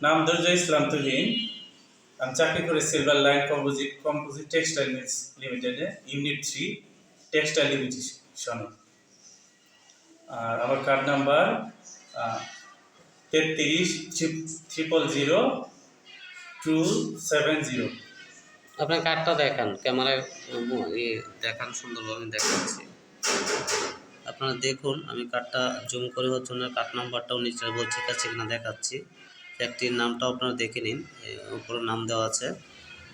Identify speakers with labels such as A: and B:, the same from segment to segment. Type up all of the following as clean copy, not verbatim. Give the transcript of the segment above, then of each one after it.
A: নাম দুর্জয় ইসলাম তুহিন। আমি চাকরি করি Silver Line Composite Textile Mills লিমিটেডে, ইউনিট 3 টেক্সটাইল ডিভিশনে। আর আমার কার্ড নাম্বার 33000270।
B: আপনার কার্ডটা দেখান, ক্যামেরায় দেখান, সুন্দরভাবে দেখাচ্ছি। আপনারা দেখুন, আমি কার্ডটা জুম করে হচ্ছে ওনার কার্ড নাম্বারটাও নিচে বলছে কাছে কিনা দেখাচ্ছি। ফ্যাক্টরির নামটাও আপনারা দেখে নিন, উপরে নাম দেওয়া আছে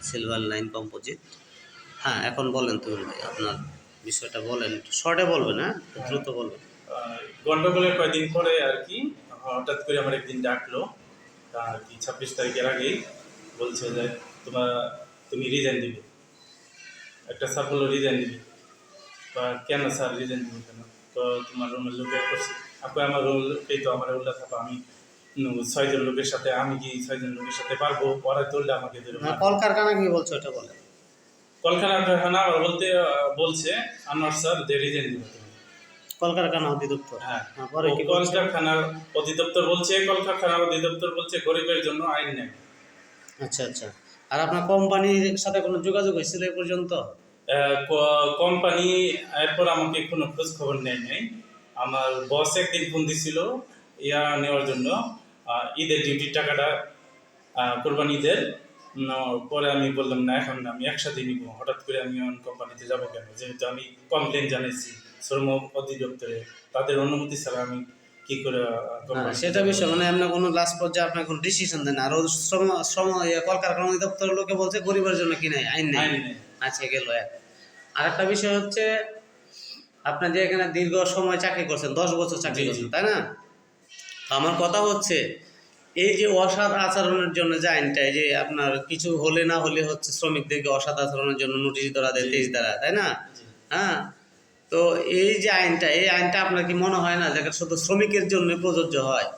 B: সিলভার লাইন কম্পোজিট। হ্যাঁ, এখন বলেন তুহিন ভাই, আপনার বিষয়টা বলেন, একটু শর্টে বলবেন, হ্যাঁ দ্রুত বলবেন।
A: গন্ডগোলের কয়েকদিন পরে আর কি হঠাৎ করে আমার একদিন ডাকলো আর কি 26 তারিখের আগেই বলছে যে তুমি রিজাইন দিবে, একটা স্যার বললো রিজাইন দিবে। বা কেন স্যার রিজাইন দিবে কেন? তো তোমার রুমের লোকে করছে আপনি আমার রুমকেই তো আমার উল্লা থাকো, আমি 6 জন লোকের সাথে, আমি কি 6 জন লোকের সাথে পারবো? পরে তুললে আমাকে
B: কলকারখানা কি বলছে ওটা বলে।
A: কলকারখানা আবার বলছে আনোয়ার স্যার যে রিজাইন দিবে।
B: কলকারখানা অধিদপ্তর,
A: হ্যাঁ,
B: পরে কি
A: কলকারখানা অধিদপ্তর বলছে, কলকারখানা অধিদপ্তর বলছে গরিবের জন্য আইন নেই।
B: আচ্ছা আচ্ছা। আর আপনার কোম্পানির সাথে কোনো যোগাযোগ হয়েছিল এ পর্যন্ত?
A: কোম্পানি এরপর আমাকে কোনো খোঁজ খবর নেয় নাই। আমার বস একদিন ফোন দিছিল নেওয়ার জন্য, ঈদের ডিউটির টাকাটা, কোরবানি ঈদের। পরে আমি বললাম না, এখন আমি একসাথে নিব। হঠাৎ করে আমি কোম্পানিতে যাবো কেন? যেহেতু আমি কমপ্লেন জানিয়েছি শ্রম অধিদপ্তরে, তাদের অনুমতি ছাড়া আমি কি করে
B: সেটা বিষয় মানে আপনার কোনো লাস্ট পর্যায়ে আপনার কোনো ডিসিশন দেন। আর কলকারখানা অধিদপ্তরের লোকে বলছে গরিবের জন্য কি নাই, আইন নেই। আচ্ছা, গেল এক। আর একটা বিষয় হচ্ছে, আপনার যে এখানে দীর্ঘ সময় চাকরি করছেন, 10 বছর চাকরি করছেন, তাই না? তো আমার কথা হচ্ছে, এই যে অসৎ আচরণের জন্য যে আইনটা, যে আপনার কিছু হলে না হলে হচ্ছে শ্রমিকদেরকে অসৎ আচরণের জন্য নোটিশ ধরা দেয় 23 দ্বারা, তাই না? হ্যাঁ, তো এই যে আইনটা, এই আইনটা আপনার কি মনে হয় না যে শুধু শ্রমিকের জন্য প্রযোজ্য হয়?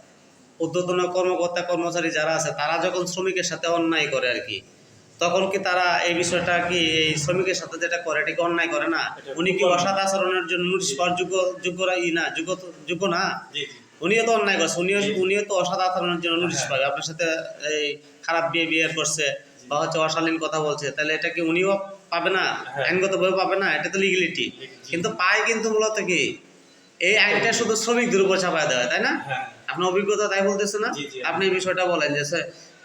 B: ঊর্ধ্বতন কর্মকর্তা কর্মচারী যারা আছে, তারা যখন শ্রমিকের সাথে অন্যায় করে আর কি, তখন কি তারা এই বিষয়টা কি এই শ্রমিকের সাথে যেটা করে এটা কি অন্যায় করে না? উনি কি অসৎ আচরণের জন্য নোটিশ পাওয়ার যোগ্য না? উনিও তো অন্যায় করছে, উনিও তো অসৎ আচরণের জন্য নোটিশ পাবে। আপনার সাথে এই খারাপ বিহেভিয়ার করছে বা হচ্ছে অশালীন কথা বলছে, তাহলে এটা কি উনিও পাবে না? আইনগতভাবে পাবে না? এটা তো লিগ্যালিটি। কিন্তু পায় কিন্তু মূলত কি এই আইনটা শুধু শ্রমিকদের উপর চাপায় দেওয়া, তাই না? আপনার অভিজ্ঞতা তাই বলতেছে না? আপনি এই বিষয়টা বলেন যে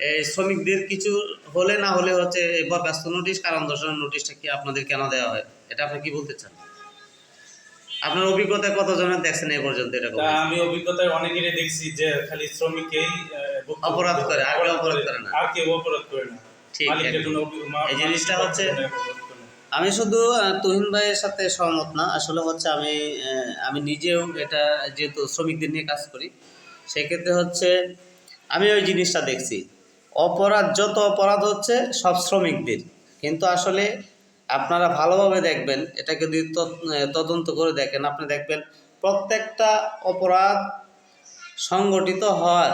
B: এই শ্রমিকদের কিছু হলে না হলে হচ্ছে বরখাস্ত নোটিশ, কারণ দর্শানোর নোটিশটা কি আপনাদের কেন দেওয়া হয়, এটা আপনি কি বলতে চান? আপনার অভিজ্ঞতায় কতজনের দেখছেন এই পর্যন্ত এরকম?
A: আমি অভিজ্ঞতায় অনেকেরই দেখছি যে খালি শ্রমিকই
B: অপরাধ করে, আর কেউ অপরাধ করে না।
A: আর কেউ অপরাধ করে না।
B: ঠিক, এই জিনিসটা হচ্ছে, আমি শুধু তুহিন ভাইয়ের সাথে সহমত না, আসলে হচ্ছে আমি নিজেও এটা যেহেতু শ্রমিকদের নিয়ে কাজ করি, সেক্ষেত্রে হচ্ছে আমি ওই জিনিসটা দেখছি। যত অপরাধ হচ্ছে সব শ্রমিকদের, কিন্তু আসলে আপনারা ভালোভাবে দেখবেন, এটাকে যদি তদন্ত করে দেখেন, আপনি দেখবেন প্রত্যেকটা অপরাধ সংগঠিত হওয়ার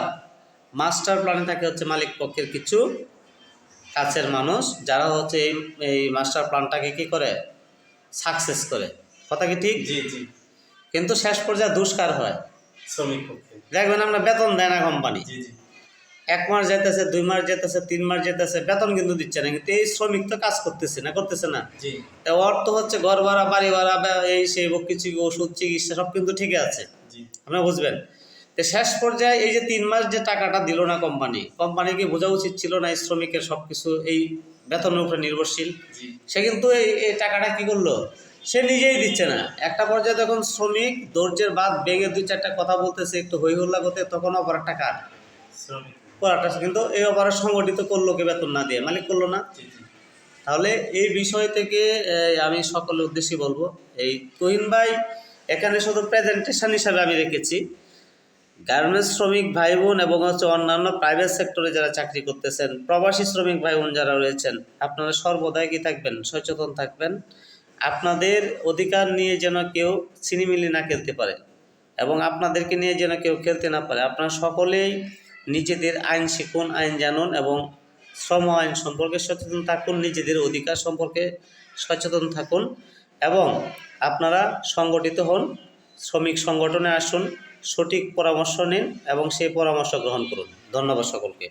B: মাস্টার প্ল্যানে থাকে হচ্ছে মালিক পক্ষের কিছু কাছের মানুষ, যারা হচ্ছে এই মাস্টার প্ল্যানটাকে কী করে, সাকসেস করে। কথা কি ঠিক?
A: জি জি।
B: কিন্তু শেষ পর্যায়ে দুষ্কার হয়
A: শ্রমিক পক্ষে।
B: দেখবেন আমরা বেতন দেয় না কোম্পানি, 1 মাস যেতেছে, 2 মাস যেতেছে, 3 মাস যেতেছে, বেতন কিন্তু দিচ্ছে না। কিন্তু এই শ্রমিক তো কাজ করতেছে না। অর্থ হচ্ছে ঘর ভাড়া, বাড়ি ভাড়া, এই সেই কিছু ওষুধ, চিকিৎসা সব কিন্তু ঠিকই আছে, আপনারা বুঝবেন। তো শেষ পর্যায়ে এই যে 3 মাস যে টাকাটা দিল না কোম্পানিকে বোঝা উচিত ছিল না এই শ্রমিকের সব কিছু এই বেতনের উপরে নির্ভরশীল। সে কিন্তু এই টাকাটা কি করলো, সে নিজেই দিচ্ছে না। একটা পর্যায়ে যখন শ্রমিক ধৈর্যের বাদ ভেঙে 2-4টা কথা বলতেছে, একটু হই হল্লা করতে, তখন অপরাধটা কার? করাটা। কিন্তু এই অপরাধ সংগঠিত করলো কে? বেতন না দিয়ে মালিক করলো না? তাহলে এই বিষয় থেকে আমি সকলের উদ্দেশ্যে বলবো, এই তুহিন ভাই এখানে শুধু প্রেজেন্টেশন হিসাবে আমি রেখেছি। গার্মেন্টস শ্রমিক ভাই বোন এবং হচ্ছে অন্যান্য প্রাইভেট সেক্টরে যারা চাকরি করতেছেন, প্রবাসী শ্রমিক ভাই বোন যারা রয়েছেন, আপনারা সর্বদাই কি থাকবেন, সচেতন থাকবেন। আপনাদের অধিকার নিয়ে যেন কেউ ছিনিমিনি না খেলতে পারে এবং আপনাদেরকে নিয়ে যেন কেউ খেলতে না পারে। আপনারা সকলেই নিজেদের আইন শিখুন, আইন জানুন এবং শ্রম আইন সম্পর্কে সচেতন থাকুন, নিজেদের অধিকার সম্পর্কে সচেতন থাকুন এবং আপনারা সংগঠিত হন, শ্রমিক সংগঠনে আসুন, সঠিক পরামর্শ নিন এবং সেই পরামর্শ গ্রহণ করুন। ধন্যবাদ সকলকে।